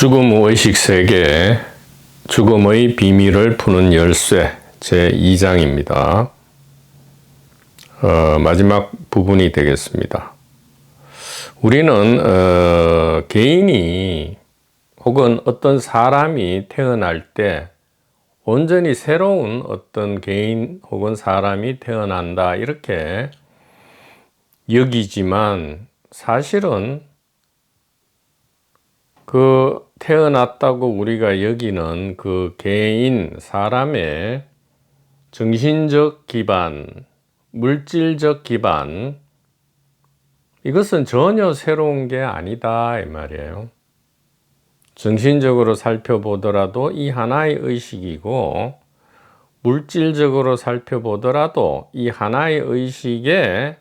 죽음 의식세계, 죽음의 비밀을 푸는 열쇠 제2장입니다. 마지막 부분이 되겠습니다. 우리는 개인이 혹은 어떤 사람이 태어날 때 온전히 새로운 어떤 개인 혹은 사람이 태어난다 이렇게 여기지만 사실은 그 태어났다고 우리가 여기는 그 개인, 사람의 정신적 기반, 물질적 기반, 이것은 전혀 새로운 게 아니다 이 말이에요. 정신적으로 살펴보더라도 이 하나의 의식이고, 물질적으로 살펴보더라도 이 하나의 의식의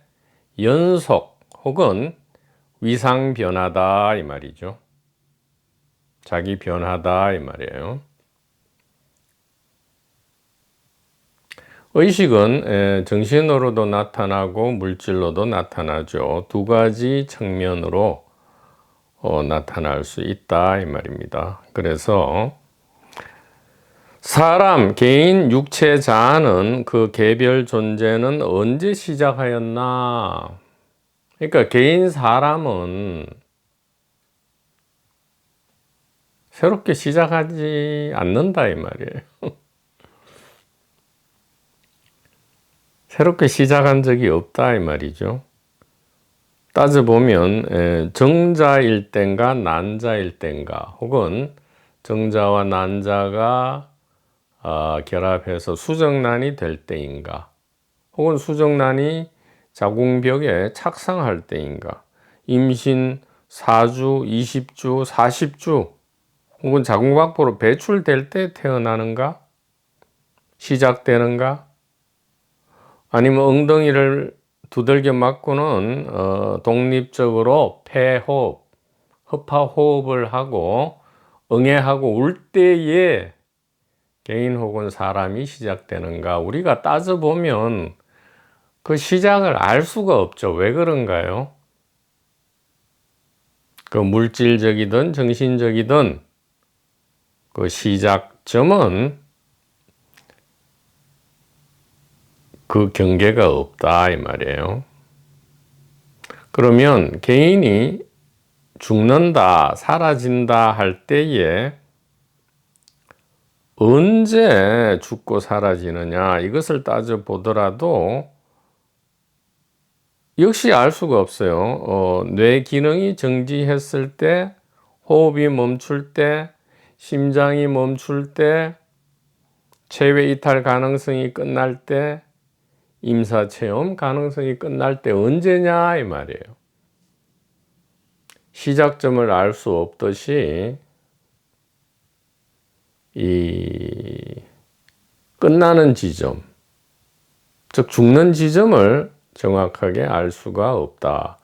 연속 혹은 위상 변화다 이 말이죠. 자기 변화다 이 말이에요. 의식은 정신으로도 나타나고 물질로도 나타나죠. 두 가지 측면으로 나타날 수 있다 이 말입니다. 그래서 사람, 개인, 육체, 자아는 그 개별 존재는 언제 시작하였나? 그러니까 개인 사람은 새롭게 시작하지 않는다 이 말이에요. 새롭게 시작한 적이 없다 이 말이죠. 따져보면 정자일 땐가 난자일 땐가, 혹은 정자와 난자가 결합해서 수정란이 될 때인가, 혹은 수정란이 자궁벽에 착상할 때인가, 임신 4주, 20주, 40주 혹은 자궁 밖으로 배출될 때 태어나는가? 시작되는가? 아니면 엉덩이를 두들겨 맞고는 독립적으로 폐호흡, 허파호흡을 하고 응애하고 울 때에 개인 혹은 사람이 시작되는가? 우리가 따져보면 그 시작을 알 수가 없죠. 왜 그런가요? 그 물질적이든 정신적이든 그 시작점은 그 경계가 없다 이 말이에요. 그러면 개인이 죽는다, 사라진다 할 때에 언제 죽고 사라지느냐 이것을 따져보더라도 역시 알 수가 없어요. 뇌 기능이 정지했을 때, 호흡이 멈출 때, 심장이 멈출 때, 체외 이탈 가능성이 끝날 때, 임사체험 가능성이 끝날 때 언제냐 이 말이에요. 시작점을 알 수 없듯이 이 끝나는 지점, 즉 죽는 지점을 정확하게 알 수가 없다.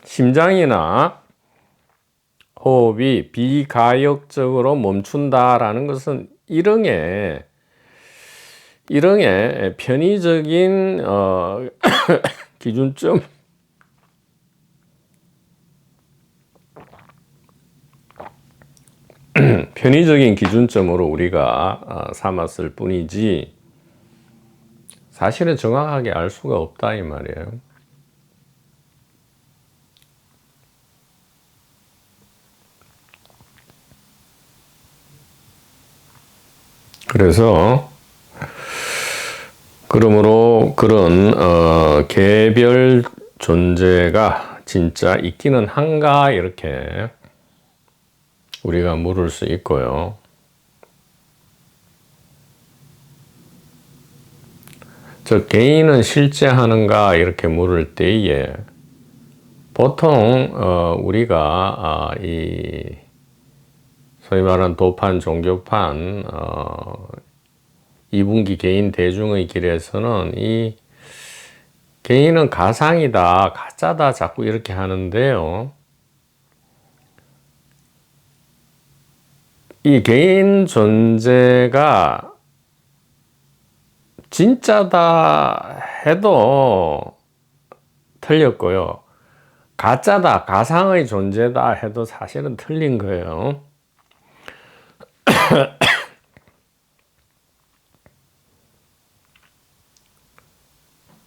심장이나 호흡이 비가역적으로 멈춘다라는 것은 일응의 편의적인 기준점, 편의적인 기준점으로 우리가 삼았을 뿐이지 사실은 정확하게 알 수가 없다 이 말이에요. 그래서 그러므로 그런 개별 존재가 진짜 있기는 한가 이렇게 우리가 물을 수 있고요. 저 개인은 실제 하는가 이렇게 물을 때에 보통 우리가 이 소위 말하는 도판, 종교판 2분기 개인 대중의 길에서는 이 개인은 가상이다, 가짜다 자꾸 이렇게 하는데요. 이 개인 존재가 진짜다 해도 틀렸고요. 가짜다, 가상의 존재다 해도 사실은 틀린 거예요.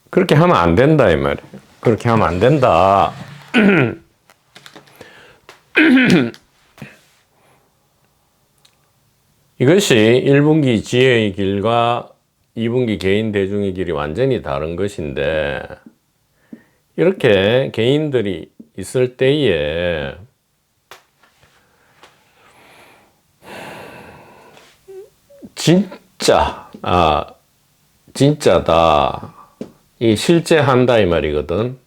그렇게 하면 안 된다 이 말이에요. 그렇게 하면 안 된다. 이것이 1분기 지혜의 길과 2분기 개인 대중의 길이 완전히 다른 것인데, 이렇게 개인들이 있을 때에 진짜다, 이 실제 한다 이 말이거든.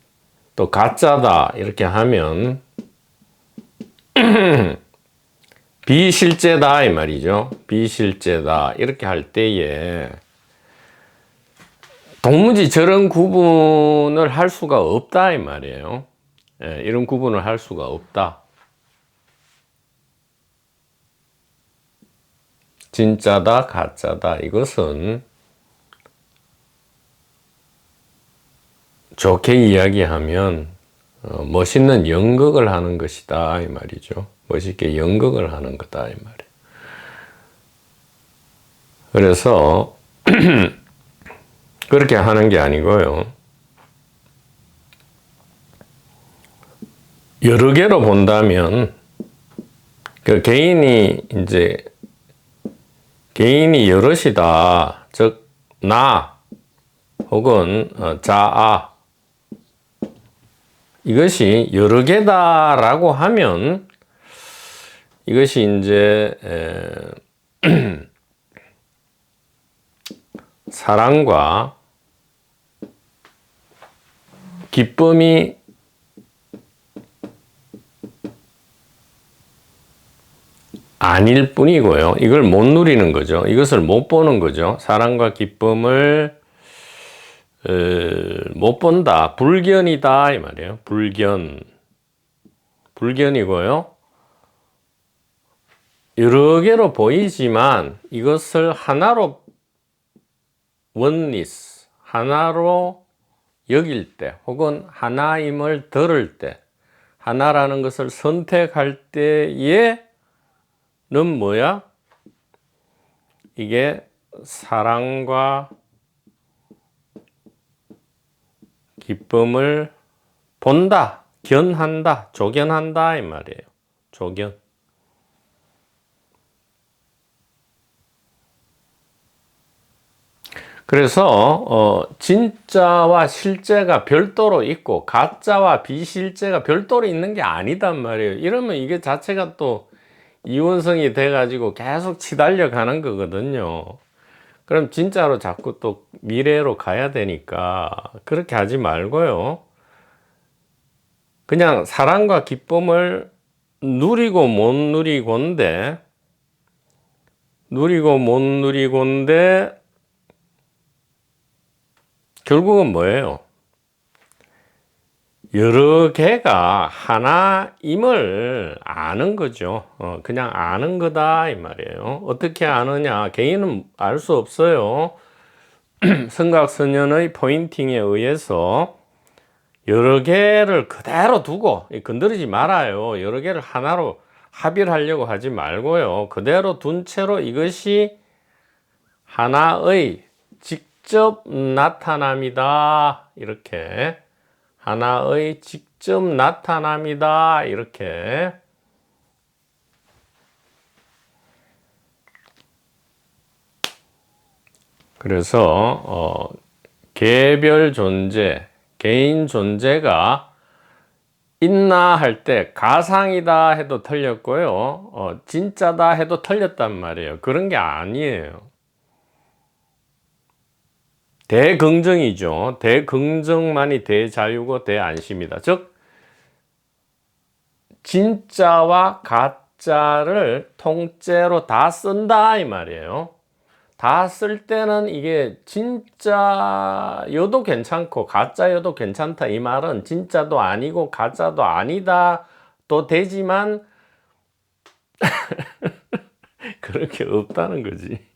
또 가짜다 이렇게 하면 비실제다 이 말이죠. 비실제다 이렇게 할 때에 도무지 저런 구분을 할 수가 없다 이 말이에요. 예, 이런 구분을 할 수가 없다. 진짜다 가짜다 이것은 좋게 이야기하면 멋있는 연극을 하는 것이다 이 말이죠. 멋있게 연극을 하는 거다 이 말이에요. 그래서 그렇게 하는 게 아니고요. 여러 개로 본다면 그 개인이 여럿이다. 즉 나 혹은 자아, 이것이 여러 개다라고 하면 이것이 사랑과 기쁨이 아닐 뿐이고요. 이걸 못 누리는 거죠. 이것을 못 보는 거죠. 사랑과 기쁨을 못 본다. 불견이다 이 말이에요. 불견이고요. 여러 개로 보이지만 이것을 하나로 원리스, 하나로 여길 때 혹은 하나임을 들을 때, 하나라는 것을 선택할 때에는 뭐야? 이게 사랑과 기쁨을 본다, 견한다, 조견한다 이 말이에요. 조견. 그래서 진짜와 실제가 별도로 있고 가짜와 비실제가 별도로 있는 게 아니단 말이에요. 이러면 이게 자체가 또 이원성이 돼가지고 계속 치달려 가는 거거든요. 그럼 진짜로 자꾸 또 미래로 가야 되니까 그렇게 하지 말고요. 그냥 사랑과 기쁨을 누리고 못 누리고인데 결국은 뭐예요? 여러 개가 하나임을 아는 거죠. 그냥 아는 거다 이 말이에요. 어떻게 아느냐? 개인은 알 수 없어요. 성각선연의 포인팅에 의해서 여러 개를 그대로 두고 건드리지 말아요. 여러 개를 하나로 합의를 하려고 하지 말고요. 그대로 둔 채로 이것이 하나의 직접 나타남이다. 이렇게 하나의 직접 나타남이다. 이렇게 그래서 개별 존재, 개인 존재가 있나 할 때 가상이다 해도 틀렸고요. 진짜다 해도 틀렸단 말이에요. 그런 게 아니에요. 대긍정이죠. 대긍정만이 대자유고 대안심이다. 즉 진짜와 가짜를 통째로 다 쓴다 이 말이에요. 다 쓸 때는 이게 진짜여도 괜찮고 가짜여도 괜찮다 이 말은 진짜도 아니고 가짜도 아니다 또 되지만 그렇게 없다는 거지.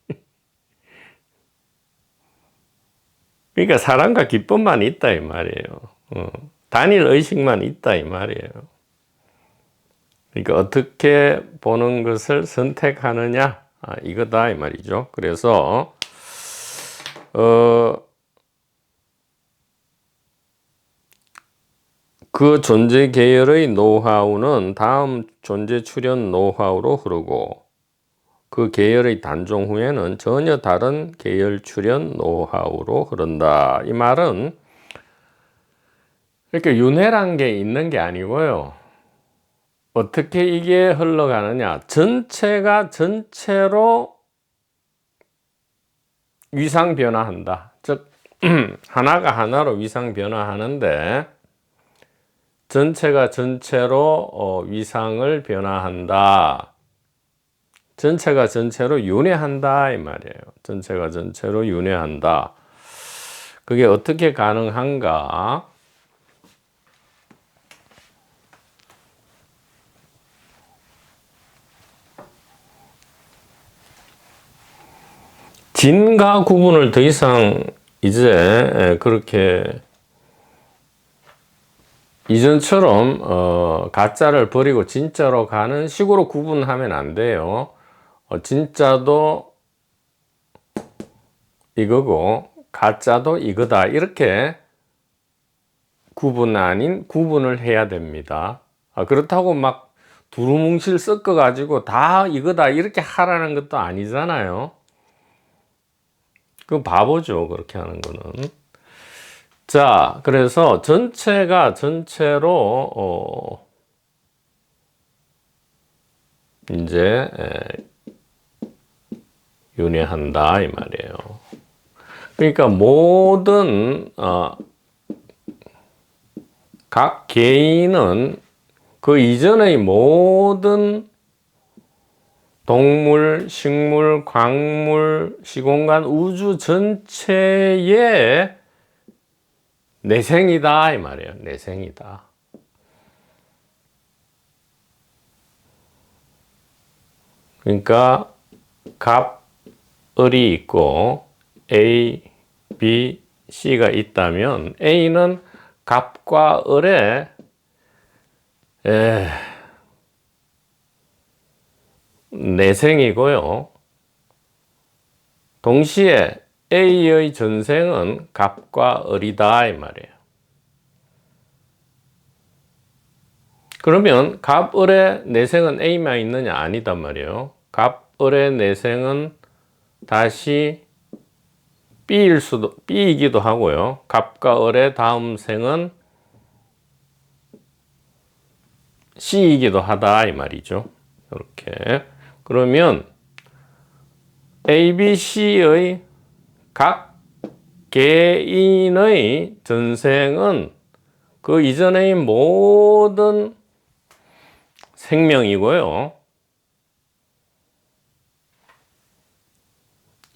그러니까 사랑과 기쁨만 있다 이 말이에요. 단일 의식만 있다 이 말이에요. 그러니까 어떻게 보는 것을 선택하느냐, 이거다 이 말이죠. 그래서 그 존재 계열의 노하우는 다음 존재 출현 노하우로 흐르고, 그 계열의 단종 후에는 전혀 다른 계열 출현 노하우로 흐른다. 이 말은 이렇게 윤회란 게 있는 게 아니고요. 어떻게 이게 흘러가느냐, 전체가 전체로 위상 변화한다. 즉 하나가 하나로 위상 변화하는데 전체가 전체로 위상을 변화한다. 전체가 전체로 윤회한다 이 말이에요. 전체가 전체로 윤회한다. 그게 어떻게 가능한가? 진과 구분을 더 이상 이제 그렇게 이전처럼 가짜를 버리고 진짜로 가는 식으로 구분하면 안 돼요. 진짜도 이거고 가짜도 이거다, 이렇게 구분 아닌 구분을 해야 됩니다. 그렇다고 막 두루뭉실 섞어 가지고 다 이거다 이렇게 하라는 것도 아니잖아요. 그건 바보죠, 그렇게 하는 거는. 자, 그래서 전체가 전체로 이제 윤회한다 이 말이에요. 그러니까 모든 각 개인은 그 이전의 모든 동물, 식물, 광물, 시공간, 우주 전체의 내생이다 이 말이에요. 내생이다. 그러니까 갑, 을이 있고 A, B, C가 있다면 A는 갑과 을의 내생이고요. 동시에 A의 전생은 갑과 을이다 이 말이에요. 그러면 갑, 을의 내생은 A만 있느냐? 아니단 말이에요. 갑, 을의 내생은 다시 B이기도 하고요. 갑과 을의 다음 생은 C이기도 하다 이 말이죠. 이렇게. 그러면 A, B, C의 각 개인의 전생은 그 이전의 모든 생명이고요.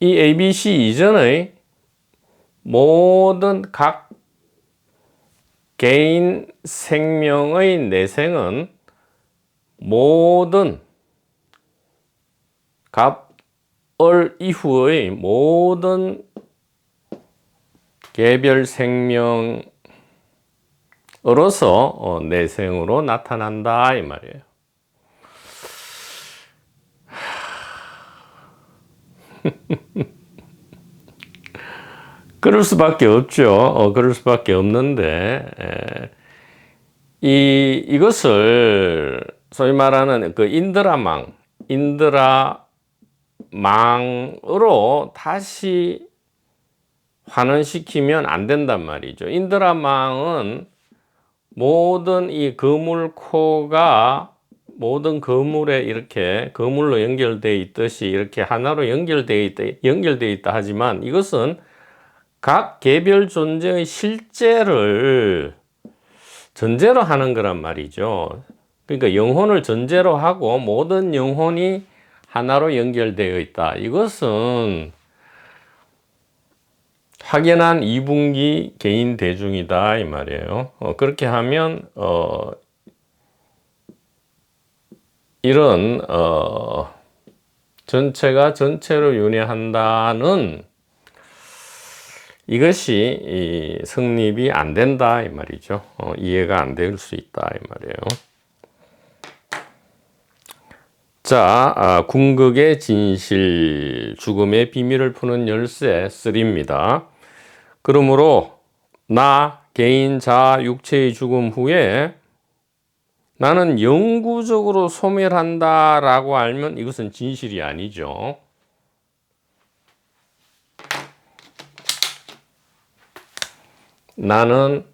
이 A, B, C 이전의 모든 각 개인 생명의 내생은 모든 갑, 을 이후의 모든 개별 생명으로서 내생으로 나타난다 이 말이에요. 그럴 수밖에 없죠. 그럴 수밖에 없는데, 이것을 소위 말하는 그 인드라망으로 다시 환원시키면 안 된단 말이죠. 인드라망은 모든 이 거물코가 모든 거물에 이렇게 거물로 연결되어 있듯이 이렇게 하나로 연결되어 있다 하지만 이것은 각 개별 존재의 실제를 전제로 하는 거란 말이죠. 그러니까 영혼을 전제로 하고 모든 영혼이 하나로 연결되어 있다. 이것은 확연한 이분기 개인 대중이다 이 말이에요. 그렇게 하면 이런 전체가 전체로 윤회한다는 이것이 성립이 안 된다 이 말이죠. 이해가 안 될 수 있다 이 말이에요. 자, 궁극의 진실, 죽음의 비밀을 푸는 열쇠 3입니다. 그러므로 나, 개인, 자아, 육체의 죽음 후에 나는 영구적으로 소멸한다 라고 알면 이것은 진실이 아니죠. 나는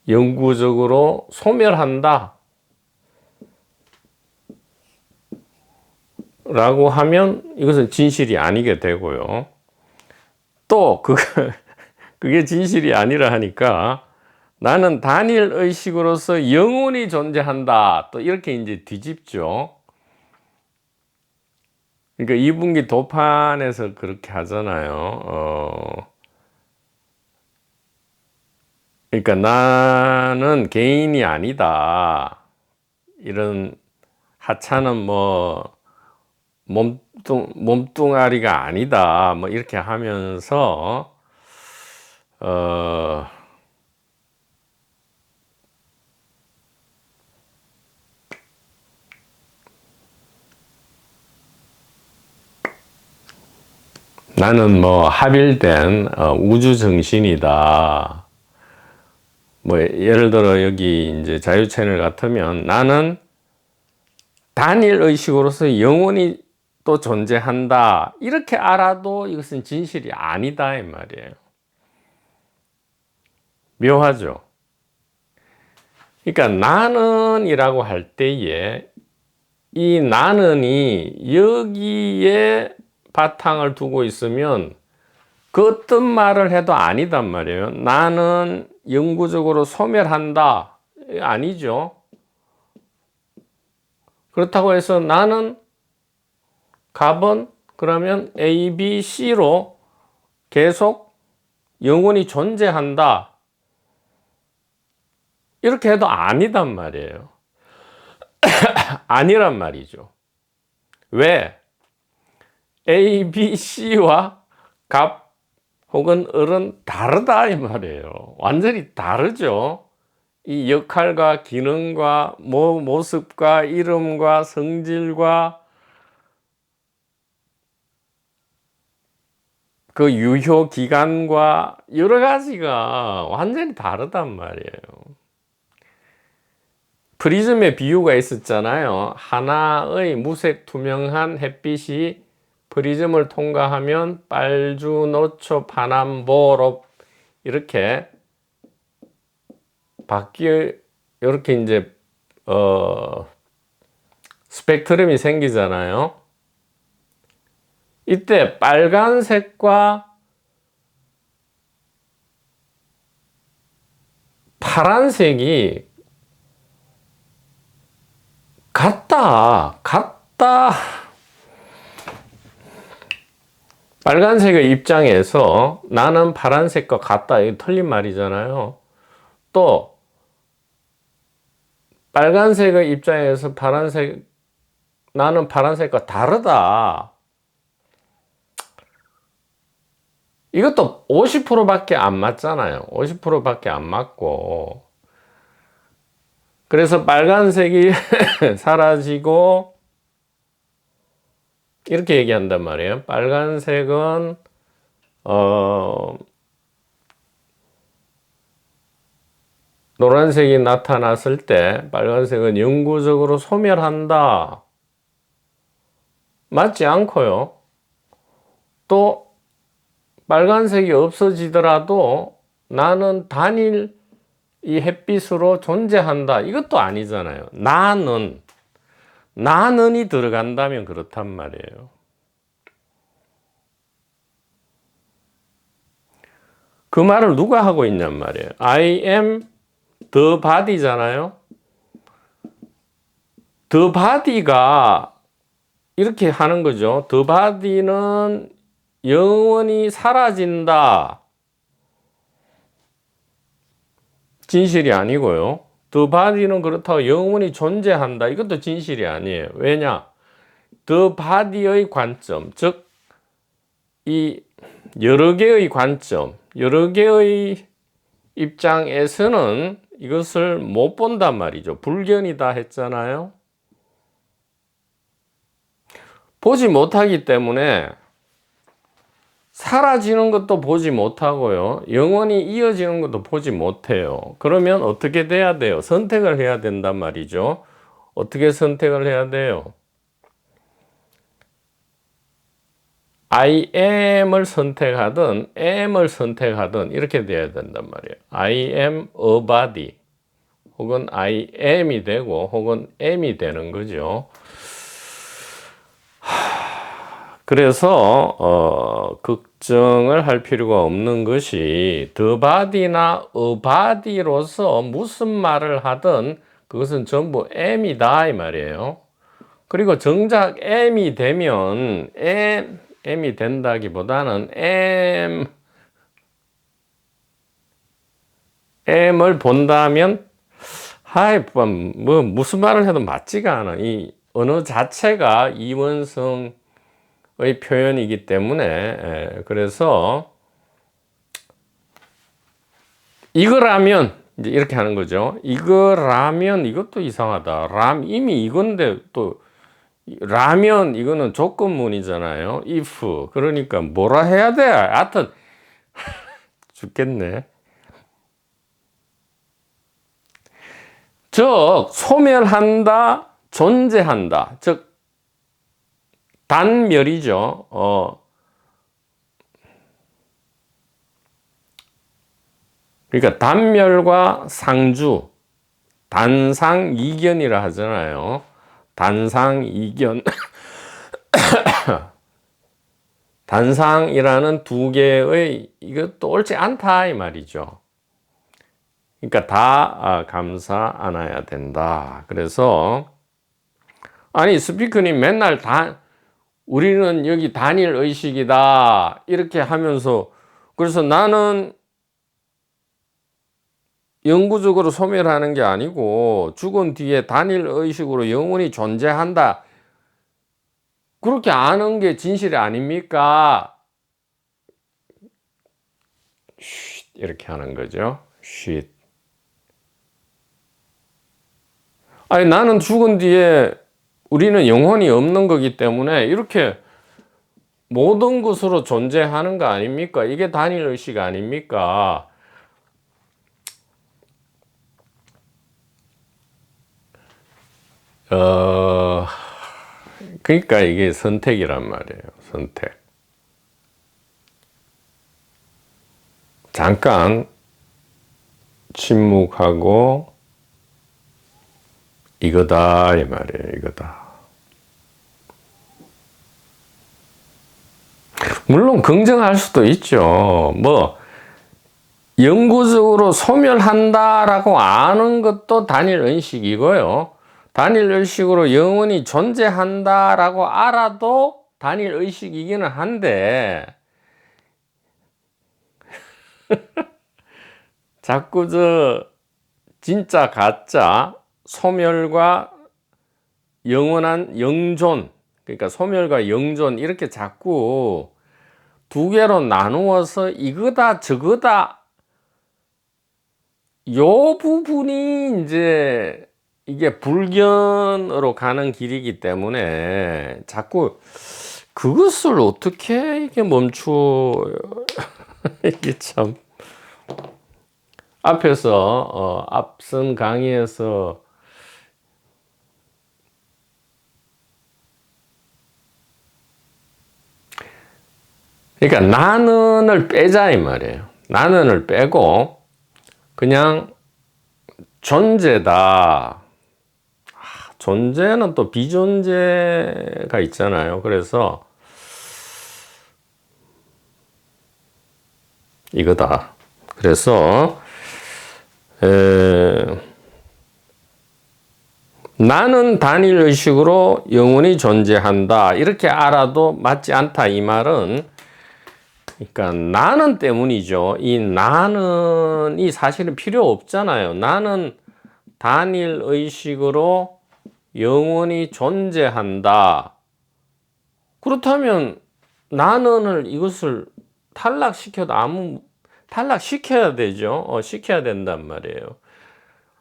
영구적으로 소멸한다 라고 하면 이것은 진실이 아니게 되고요. 또 그게 진실이 아니라 하니까 나는 단일 의식으로서 영원히 존재한다. 또 이렇게 이제 뒤집죠. 그러니까 이분기 도판에서 그렇게 하잖아요. 그러니까 나는 개인이 아니다. 이런 하찮은 몸뚱아리가 아니다. 이렇게 하면서 나는 합일된 우주 정신이다. 예를 들어 여기 이제 자유 채널 같으면 나는 단일 의식으로서 영원히 또 존재한다. 이렇게 알아도 이것은 진실이 아니다 이 말이에요. 묘하죠. 그러니까 나는이라고 할 때에 이 나는이 여기에 바탕을 두고 있으면 그 어떤 말을 해도 아니단 말이에요. 나는 영구적으로 소멸한다. 아니죠. 그렇다고 해서 나는 갑은 그러면 A, B, C로 계속 영원히 존재한다. 이렇게 해도 아니단 말이에요. 아니란 말이죠. 왜? A, B, C와 갑 혹은 을은 다르다 이 말이에요. 완전히 다르죠. 이 역할과 기능과 모습과 이름과 성질과 그 유효 기간과 여러 가지가 완전히 다르단 말이에요. 프리즘의 비유가 있었잖아요. 하나의 무색 투명한 햇빛이 프리즘을 통과하면 빨주, 노초, 파남, 보로 이렇게 이렇게 이제 스펙트럼이 생기잖아요. 이때 빨간색과 파란색이 같다. 빨간색의 입장에서 나는 파란색과 같다. 이거 틀린 말이잖아요. 또 빨간색의 입장에서 나는 파란색과 다르다. 이것도 50%밖에 안 맞잖아요. 50%밖에 안 맞고. 그래서 빨간색이 사라지고 이렇게 얘기한단 말이에요. 빨간색은 노란색이 나타났을 때 빨간색은 영구적으로 소멸한다. 맞지 않고요. 또 빨간색이 없어지더라도 나는 단일 이 햇빛으로 존재한다. 이것도 아니잖아요. 나는이 들어간다면 그렇단 말이에요. 그 말을 누가 하고 있냔 말이에요. I am the body잖아요. The body가 이렇게 하는 거죠. The body는 영원히 사라진다. 진실이 아니고요. The body는 그렇다고 영원히 존재한다. 이것도 진실이 아니에요. 왜냐? The body의 관점, 즉 이 여러 개의 관점, 여러 개의 입장에서는 이것을 못 본단 말이죠. 불견이다 했잖아요. 보지 못하기 때문에 사라지는 것도 보지 못하고요. 영원히 이어지는 것도 보지 못해요. 그러면 어떻게 돼야 돼요? 선택을 해야 된단 말이죠. 어떻게 선택을 해야 돼요? I am을 선택하든 am을 선택하든 이렇게 돼야 된단 말이에요. I am a body 혹은 I am이 되고 혹은 am이 되는 거죠. 그래서 걱정을 할 필요가 없는 것이 the body나 a body로서 무슨 말을 하든 그것은 전부 am이다 이 말이에요. 그리고 정작 m이 되면 m이 된다기보다는 m을 본다면 뭐 무슨 말을 해도 맞지가 않아. 이 언어 자체가 이원성의 표현이기 때문에 그래서 이거라면 이제 이렇게 하는 거죠. 이거라면 이것도 이상하다. 이미 이건데 또 라면 이거는 조건문이잖아요. if 그러니까 뭐라 해야 돼? 하여튼 죽겠네. 즉 소멸한다, 존재한다. 즉 단멸이죠. 그러니까 단멸과 상주, 단상이견이라 하잖아요. 단상이견. 단상이라는 두 개의 이것도 옳지 않다 이 말이죠. 그러니까 다 감사 안아야 된다. 그래서 아니 스피커님 맨날 우리는 여기 단일 의식이다 이렇게 하면서 그래서 나는 영구적으로 소멸하는 게 아니고 죽은 뒤에 단일 의식으로 영원히 존재한다. 그렇게 아는 게 진실이 아닙니까? 쉿, 이렇게 하는 거죠. 쉿. 아니, 나는 죽은 뒤에 우리는 영혼이 없는 거기 때문에 이렇게 모든 것으로 존재하는 거 아닙니까? 이게 단일 의식 아닙니까? 그러니까 이게 선택이란 말이에요. 선택. 잠깐 침묵하고 이거다 이 말이에요. 이거다. 물론 긍정할 수도 있죠. 뭐 영구적으로 소멸한다라고 아는 것도 단일 의식이고요. 단일 의식으로 영원히 존재한다라고 알아도 단일 의식이기는 한데 자꾸 진짜 가짜 소멸과 영원한 영존, 그러니까 소멸과 영존 이렇게 자꾸 두 개로 나누어서 이거다 저거다 요 부분이 이제 이게 불견으로 가는 길이기 때문에 자꾸 그것을 어떻게 이게 멈추어요? 이게 참 앞에서 앞선 강의에서 그러니까 나는을 빼자 이 말이에요. 나는을 빼고 그냥 존재다. 존재는 또 비존재가 있잖아요. 그래서 이거다. 그래서 나는 단일 의식으로 영원히 존재한다. 이렇게 알아도 맞지 않다. 이 말은 그러니까 나는 때문이죠. 이 나는이 사실은 필요 없잖아요. 나는 단일 의식으로 영원히 존재한다. 그렇다면 나는을 이것을 탈락시켜도 탈락시켜야 되죠. 시켜야 된단 말이에요.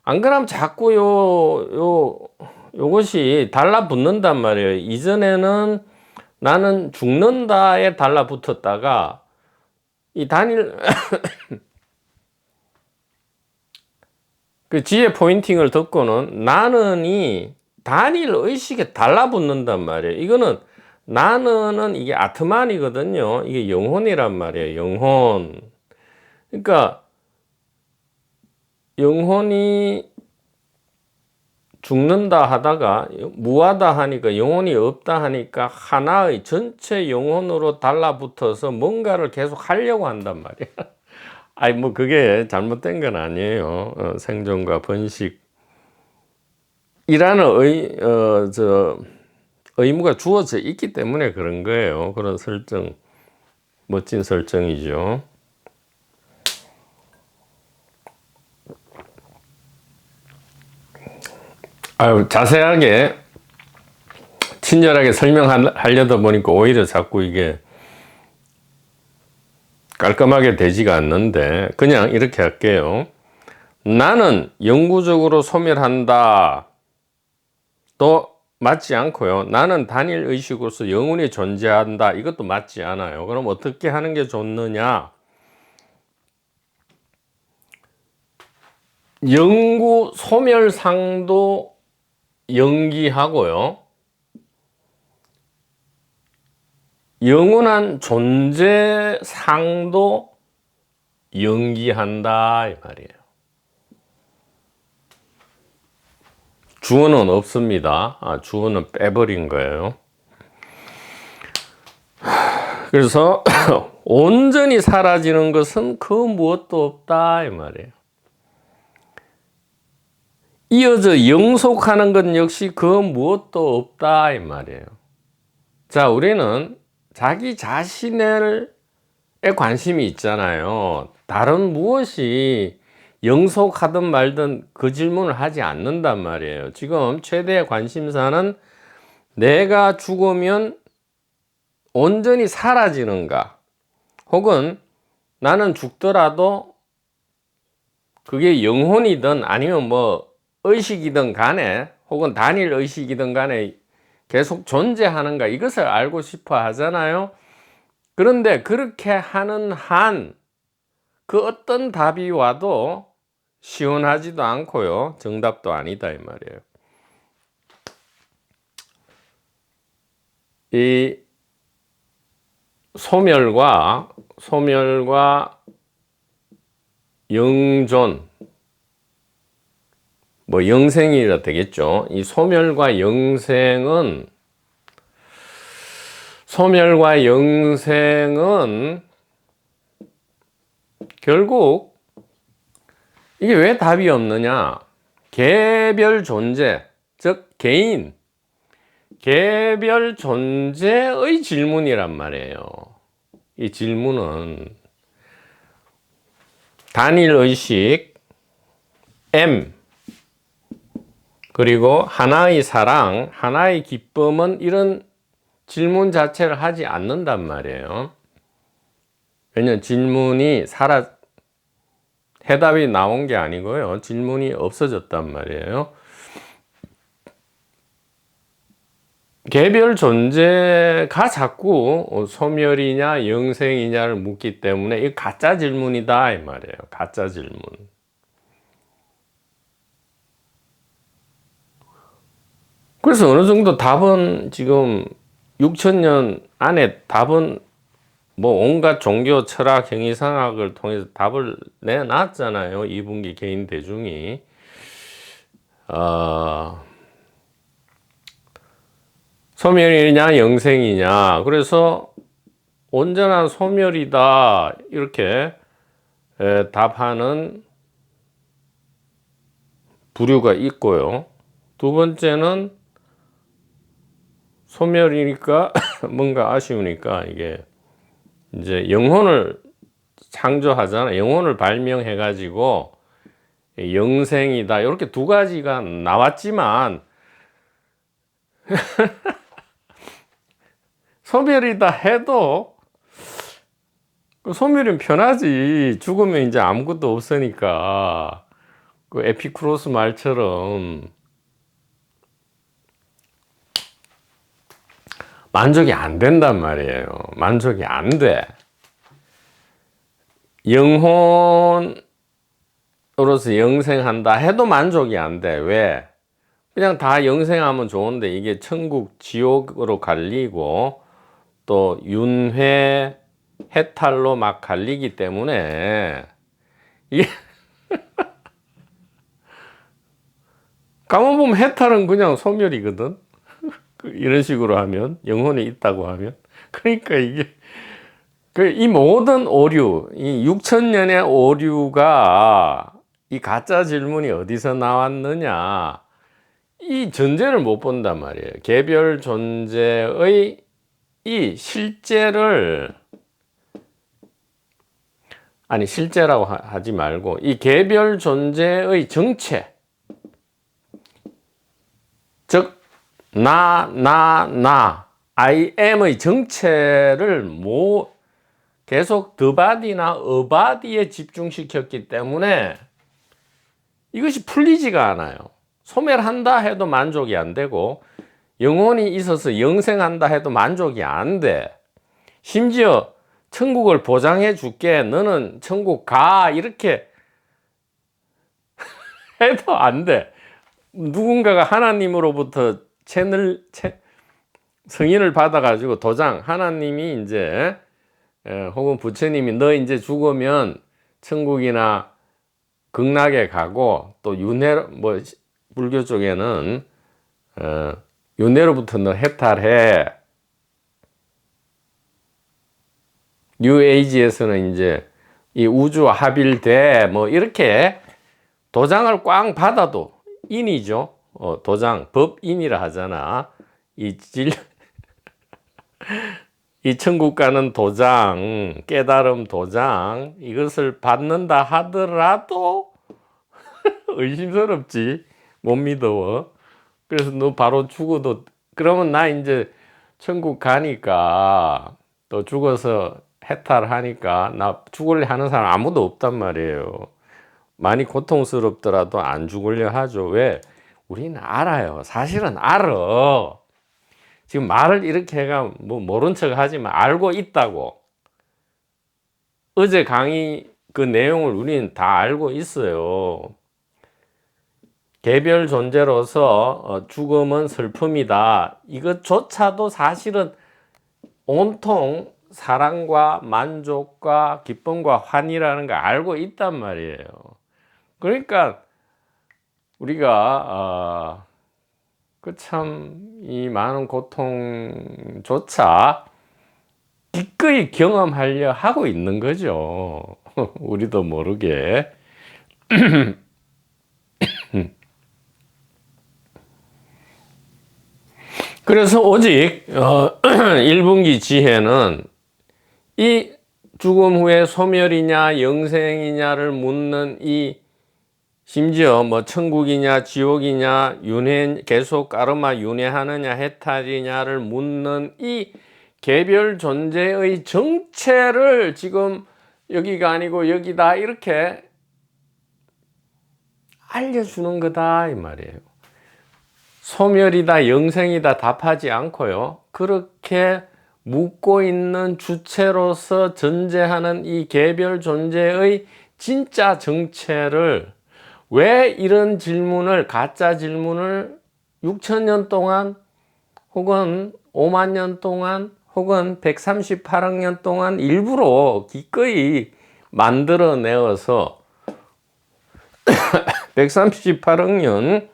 안 그러면 자꾸 요것이 달라붙는단 말이에요. 이전에는 나는 죽는다에 달라붙었다가 이 단일 그 지혜 포인팅을 듣고는 나는이 단일 의식에 달라붙는단 말이에요. 이거는 나는은 이게 아트만이거든요. 이게 영혼이란 말이에요. 영혼. 그러니까 영혼이 죽는다 하다가 무하다 하니까 영혼이 없다 하니까 하나의 전체 영혼으로 달라붙어서 뭔가를 계속 하려고 한단 말이야. 아니 뭐 그게 잘못된 건 아니에요. 생존과 번식이라는 의무가 주어져 있기 때문에 그런 거예요. 그런 설정, 멋진 설정이죠. 자세하게 친절하게 설명하려다 보니까 오히려 자꾸 이게 깔끔하게 되지가 않는데 그냥 이렇게 할게요. 나는 영구적으로 소멸한다 또 맞지 않고요. 나는 단일 의식으로서 영원히 존재한다 이것도 맞지 않아요. 그럼 어떻게 하는 게 좋느냐? 영구 소멸상도 연기하고요. 영원한 존재상도 연기한다 이 말이에요. 주어는 없습니다. 주어는 빼버린 거예요. 그래서 온전히 사라지는 것은 그 무엇도 없다 이 말이에요. 이어져 영속하는 것 역시 그 무엇도 없다 이 말이에요. 자, 우리는 자기 자신에 관심이 있잖아요. 다른 무엇이 영속하든 말든 그 질문을 하지 않는단 말이에요. 지금 최대의 관심사는 내가 죽으면 온전히 사라지는가, 혹은 나는 죽더라도 그게 영혼이든 아니면 뭐 의식이든 간에 혹은 단일 의식이든 간에 계속 존재하는가 이것을 알고 싶어 하잖아요. 그런데 그렇게 하는 한 그 어떤 답이 와도 시원하지도 않고요. 정답도 아니다 이 말이에요. 이 소멸과 영존, 뭐 영생이라 되겠죠. 이 소멸과 영생은 결국 이게 왜 답이 없느냐? 개별 존재, 즉 개인, 개별 존재의 질문이란 말이에요. 이 질문은 단일 의식, M, 그리고 하나의 사랑, 하나의 기쁨은 이런 질문 자체를 하지 않는단 말이에요. 왜냐하면 질문이 해답이 나온 게 아니고요. 질문이 없어졌단 말이에요. 개별 존재가 자꾸 소멸이냐 영생이냐를 묻기 때문에 이 가짜 질문이다 이 말이에요. 가짜 질문. 그래서 어느 정도 답은 지금 6,000년 안에 답은 뭐 온갖 종교, 철학, 형이상학을 통해서 답을 내놨잖아요. 2분기 개인 대중이. 소멸이냐 영생이냐. 그래서 온전한 소멸이다 이렇게 답하는 부류가 있고요. 두 번째는 소멸이니까 뭔가 아쉬우니까 이게 이제 영혼을 창조하잖아. 영혼을 발명해 가지고 영생이다 이렇게 두 가지가 나왔지만 소멸이다 해도 소멸은 편하지. 죽으면 이제 아무것도 없으니까. 그 에피쿠로스 말처럼 만족이 안 된단 말이에요. 만족이 안 돼. 영혼으로서 영생한다 해도 만족이 안 돼. 왜? 그냥 다 영생하면 좋은데 이게 천국, 지옥으로 갈리고 또 윤회, 해탈로 막 갈리기 때문에 이게 가만 보면 해탈은 그냥 소멸이거든. 이런 식으로 하면 영혼이 있다고 하면 그러니까 이게 이 모든 오류, 이 6천년의 오류가 이 가짜 질문이 어디서 나왔느냐 이 전제를 못 본단 말이에요. 개별 존재의 이 실제를 실제라고 하지 말고 이 개별 존재의 정체, 즉 나 I am의 정체를 계속 the body나 a body에 집중시켰기 때문에 이것이 풀리지가 않아요. 소멸한다 해도 만족이 안 되고 영혼이 있어서 영생한다 해도 만족이 안 돼. 심지어 천국을 보장해 줄게, 너는 천국 가, 이렇게 해도 안 돼. 누군가가 하나님으로부터 승인을 받아가지고 도장, 하나님이 이제 혹은 부처님이 너 이제 죽으면 천국이나 극락에 가고 또 윤회, 뭐 불교 쪽에는 윤회로부터 너 해탈해. 뉴에이지에서는 이제 이 우주 합일돼 뭐 이렇게 도장을 꽝 받아도 인이죠. 도장, 법인이라 하잖아. 이 천국 가는 도장, 깨달음 도장, 이것을 받는다 하더라도 의심스럽지. 못 믿어. 그래서 너 바로 죽어도, 그러면 나 이제 천국 가니까, 또 죽어서 해탈하니까, 나 죽으려 하는 사람 아무도 없단 말이에요. 많이 고통스럽더라도 안 죽으려 하죠. 왜? 우리는 알아요. 사실은 알아. 지금 말을 이렇게 해가 뭐 모른 척 하지만 알고 있다고. 어제 강의 그 내용을 우리는 다 알고 있어요. 개별 존재로서 죽음은 슬픔이다. 이것조차도 사실은 온통 사랑과 만족과 기쁨과 환희라는 걸 알고 있단 말이에요. 그러니까 우리가 이 많은 고통조차 기꺼이 경험하려 하고 있는 거죠. 우리도 모르게. 그래서 오직 1분기 지혜는 이 죽음 후에 소멸이냐 영생이냐를 묻는 이 심지어 뭐 천국이냐 지옥이냐 윤회 계속 까르마 윤회하느냐 해탈이냐를 묻는 이 개별 존재의 정체를 지금 여기가 아니고 여기다 이렇게 알려주는 거다 이 말이에요. 소멸이다 영생이다 답하지 않고요. 그렇게 묻고 있는 주체로서 존재하는 이 개별 존재의 진짜 정체를 왜 이런 질문을, 가짜 질문을 6천년 동안 혹은 5만 년 동안 혹은 138억 년 동안 일부러 기꺼이 만들어내어서 138억 년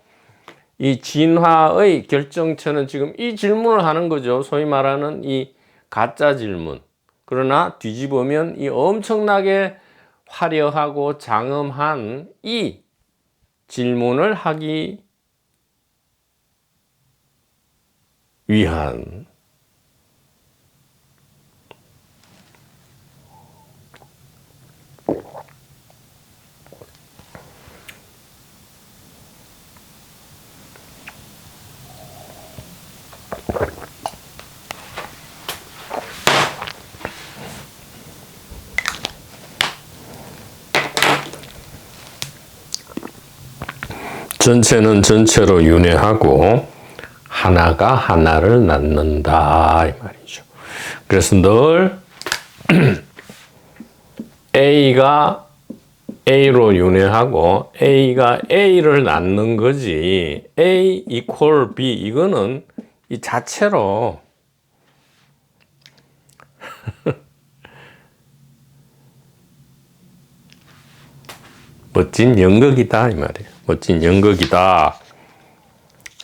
이 진화의 결정체는 지금 이 질문을 하는 거죠. 소위 말하는 이 가짜 질문. 그러나 뒤집으면 이 엄청나게 화려하고 장엄한 이 질문을 하기 위한 전체는 전체로 윤회하고 하나가 하나를 낳는다 이 말이죠. 그래서 늘 A가 A로 윤회하고 A가 A를 낳는 거지 A equal B 이거는 이 자체로 멋진 연극이다 이 말이에요. 멋진 연극이다.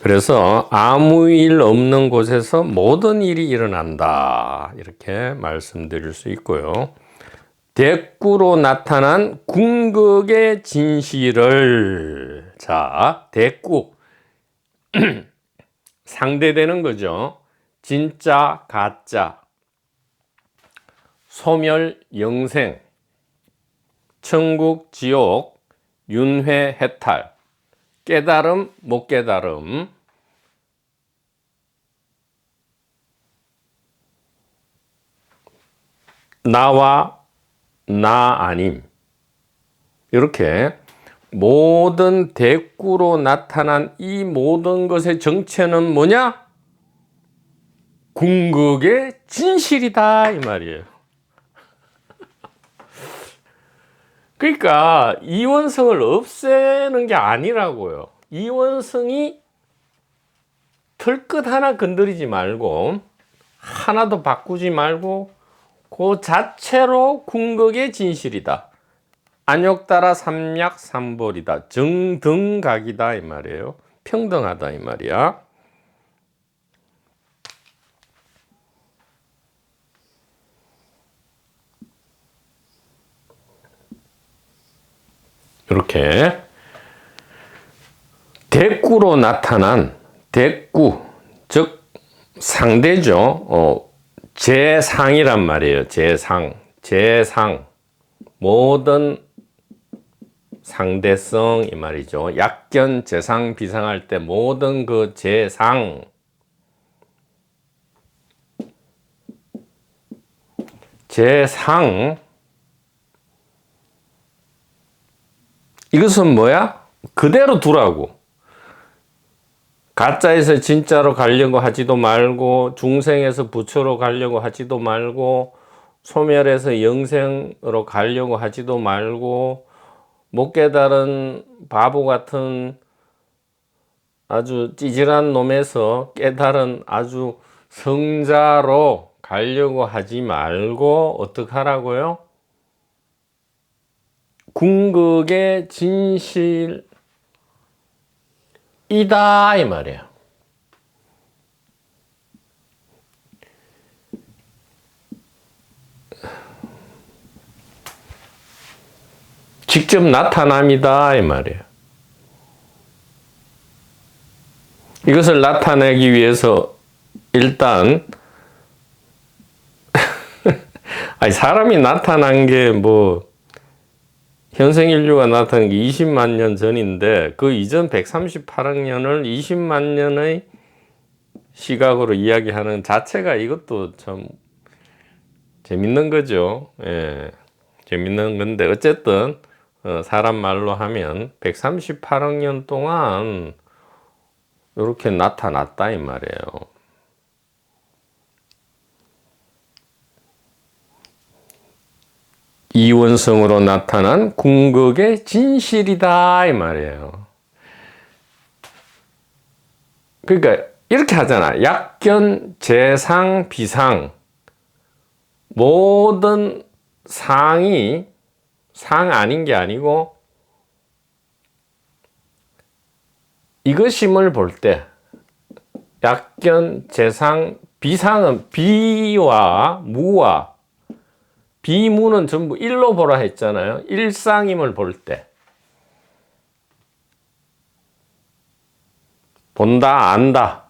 그래서 아무 일 없는 곳에서 모든 일이 일어난다 이렇게 말씀드릴 수 있고요. 대꾸로 나타난 궁극의 진실을 자 대꾸 상대되는 거죠. 진짜 가짜 소멸 영생 천국 지옥 윤회 해탈 깨달음 못 깨달음 나와 나 아님 이렇게 모든 대꾸로 나타난 이 모든 것의 정체는 뭐냐? 궁극의 진실이다 이 말이에요. 그러니까 이원성을 없애는 게 아니라고요. 이원성이 털끝 하나 건드리지 말고 하나도 바꾸지 말고 그 자체로 궁극의 진실이다. 안욕따라 삼약 삼벌이다. 정등각이다 이 말이에요. 평등하다 이 말이야. 이렇게 대꾸로 나타난 대꾸 즉 상대죠. 재상이란 말이에요. 재상 모든 상대성 이 말이죠. 약견 재상 비상할 때 모든 그 재상 이것은 뭐야? 그대로 두라고. 가짜에서 진짜로 가려고 하지도 말고 중생에서 부처로 가려고 하지도 말고 소멸에서 영생으로 가려고 하지도 말고 못 깨달은 바보 같은 아주 찌질한 놈에서 깨달은 아주 성자로 가려고 하지 말고 어떻게 하라고요? 궁극의 진실이다 이 말이에요. 직접 나타남이다 이 말이에요. 이것을 나타내기 위해서 일단 아니 사람이 나타난 게 뭐 현생 인류가 나타난 게 20만 년 전인데 그 이전 138억 년을 20만 년의 시각으로 이야기하는 자체가 이것도 참 재밌는 거죠. 예, 재밌는 건데 어쨌든 사람 말로 하면 138억 년 동안 이렇게 나타났다 이 말이에요. 이원성으로 나타난 궁극의 진실이다 이 말이에요. 그러니까 이렇게 하잖아. 약견, 재상, 비상 모든 상이 상 아닌 게 아니고 이것임을 볼 때 약견, 재상, 비상은 비와 무와 비무는 전부 일로 보라 했잖아요. 일상임을 볼 때 본다, 안다.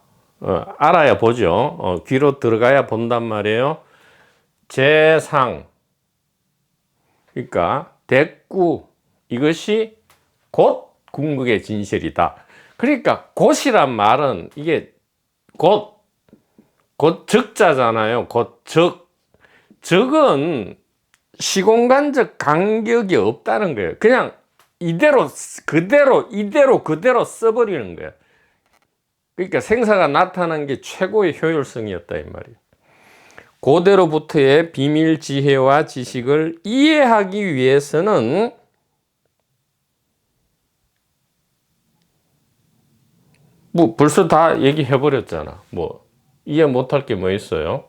알아야 보죠. 귀로 들어가야 본단 말이에요. 재상 그러니까 대꾸 이것이 곧 궁극의 진실이다. 그러니까 곧이란 말은 이게 곧 적자잖아요. 곧 적은 시공간적 간격이 없다는 거예요. 그냥 그대로 써버리는 거야. 그러니까 생사가 나타난 게 최고의 효율성이었다 이 말이에요. 그대로부터의 비밀 지혜와 지식을 이해하기 위해서는 뭐 벌써 다 얘기해 버렸잖아. 뭐 이해 못할 게 뭐 있어요?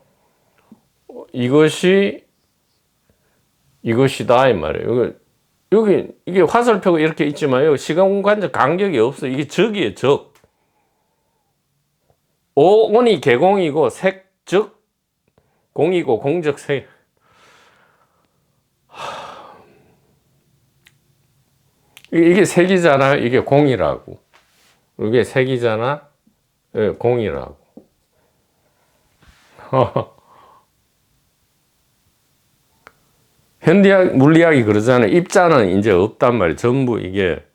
이것이다 이 말이에요. 여기 이게 화살표가 이렇게 있지만 여기 시간 공간적 간격이 없어. 이게 적이에요, 적. 오온이 개공이고 색적 공이고 공적 색. 이게 색이잖아요. 이게 공이라고. 이게 색이잖아. 예, 공이라고. 현대학 물리학이 그러잖아요. 입자는 이제 없단 말이에요. 전부 이게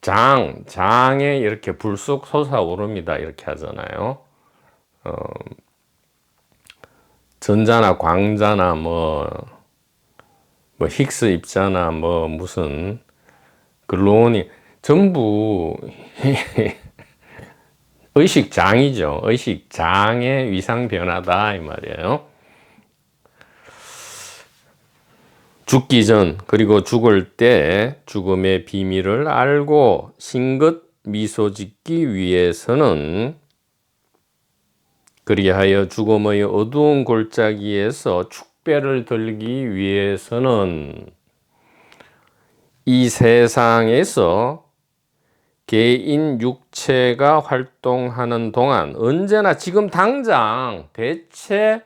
장에 이렇게 불쑥 솟아오릅니다. 이렇게 하잖아요. 전자나 광자나 뭐 힉스 입자나 뭐 무슨 글로온이 전부 의식장이죠. 의식장의 위상 변화다 이 말이에요. 죽기 전 그리고 죽을 때 죽음의 비밀을 알고 신긋 미소 짓기 위해서는 그리하여 죽음의 어두운 골짜기에서 축배를 들기 위해서는 이 세상에서 개인 육체가 활동하는 동안 언제나 지금 당장 대체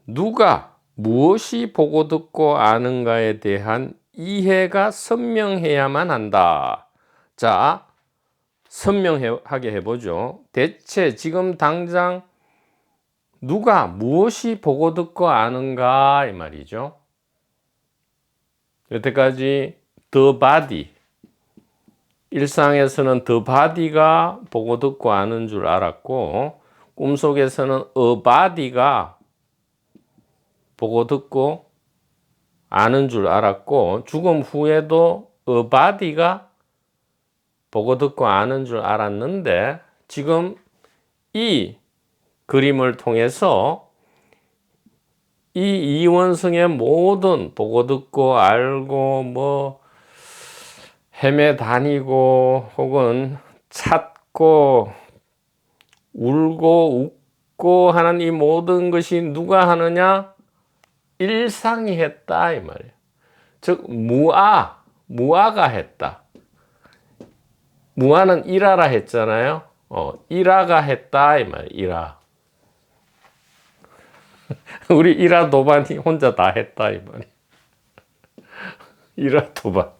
누가 무엇이 보고 듣고 아는가에 대한 이해가 선명해야만 한다. 자, 선명하게 해보죠. 대체 지금 당장 누가 무엇이 보고 듣고 아는가 이 말이죠. 여태까지 the body, 일상에서는 the body가 보고 듣고 아는 줄 알았고 꿈속에서는 a body가 보고 듣고 아는 줄 알았고 죽음 후에도 a body가 보고 듣고 아는 줄 알았는데 지금 이 그림을 통해서 이 이원성의 모든 보고 듣고 알고 뭐 헤매 다니고 혹은 찾고 울고 웃고 하는 이 모든 것이 누가 하느냐? 일상이 했다 이 말이에요. 즉 무아가 했다. 무아는 일하라 했잖아요. 일하가 했다 이 말이에요. 일하. 우리 일하 도반이 혼자 다 했다 이 말이에요. 일하 도반.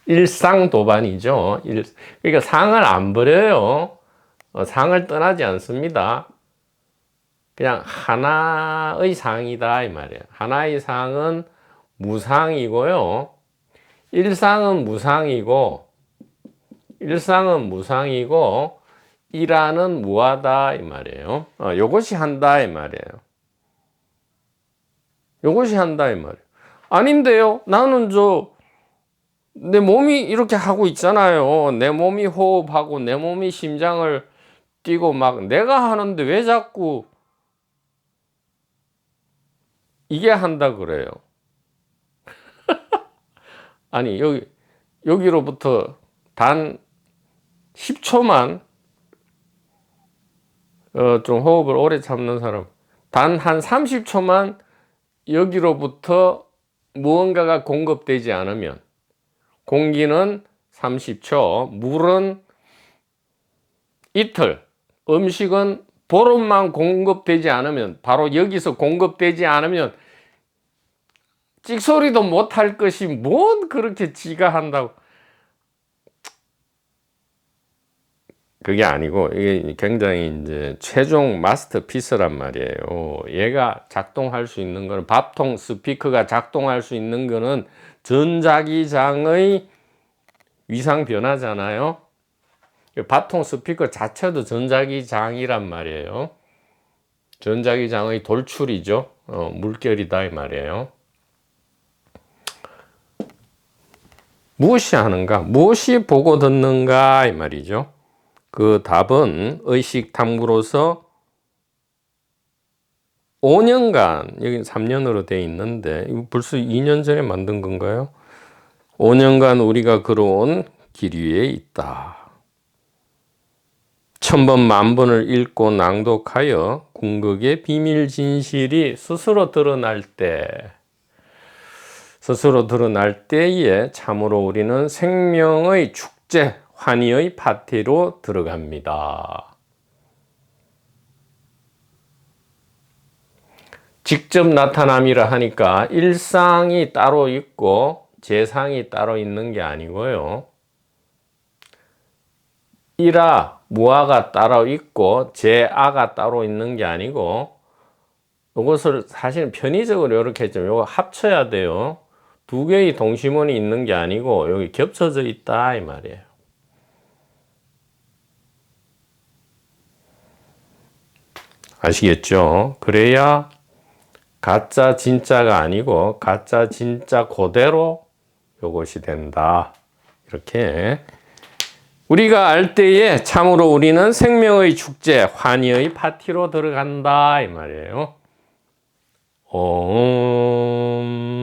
일상 도반이죠. 그러니까 상을 안 버려요. 상을 떠나지 않습니다. 그냥 하나의 상이다 이 말이에요. 하나의 상은 무상이고요. 일상은 무상이고 일하는 무하다 이 말이에요. 요것이 한다 이 말이에요. 요것이 한다 이 말이에요. 아닌데요. 나는 내 몸이 이렇게 하고 있잖아요. 내 몸이 호흡하고 내 몸이 심장을 뛰고 막 내가 하는데 왜 자꾸 이게 한다 그래요. 아니 여기로부터 단 10초만 좀 호흡을 오래 참는 사람 단 한 30초만 여기로부터 무언가가 공급되지 않으면 공기는 30초, 물은 이틀, 음식은 보름만 공급되지 않으면 바로 여기서 공급되지 않으면 찍소리도 못할 것이 뭔 그렇게 지가 한다고. 그게 아니고 이게 굉장히 이제 최종 마스터피스란 말이에요. 얘가 작동할 수 있는 거는 밥통 스피커가 작동할 수 있는 거는 전자기장의 위상 변화잖아요. 밥통 스피커 자체도 전자기장이란 말이에요. 전자기장의 돌출이죠. 물결이다 이 말이에요. 무엇이 하는가? 무엇이 보고 듣는가? 이 말이죠. 그 답은 의식 탐구로서 5년간, 여기 3년으로 돼 있는데, 이거 벌써 2년 전에 만든 건가요? 5년간 우리가 걸어온 길 위에 있다. 1000번, 10,000번을 읽고 낭독하여 궁극의 비밀 진실이 스스로 드러날 때에 참으로 우리는 생명의 축제, 환희의 파티로 들어갑니다. 직접 나타남이라 하니까 일상이 따로 있고 재상이 따로 있는 게 아니고요. 일아, 무아가 따로 있고 재아가 따로 있는 게 아니고, 이것을 사실은 편의적으로 이렇게 좀 요거 합쳐야 돼요. 두 개의 동시문이 있는 게 아니고 여기 겹쳐져 있다 이 말이에요. 아시겠죠? 그래야 가짜 진짜가 아니고 가짜 진짜 그대로 요것이 된다. 이렇게 우리가 알 때에 참으로 우리는 생명의 축제, 환희의 파티로 들어간다 이 말이에요. 옴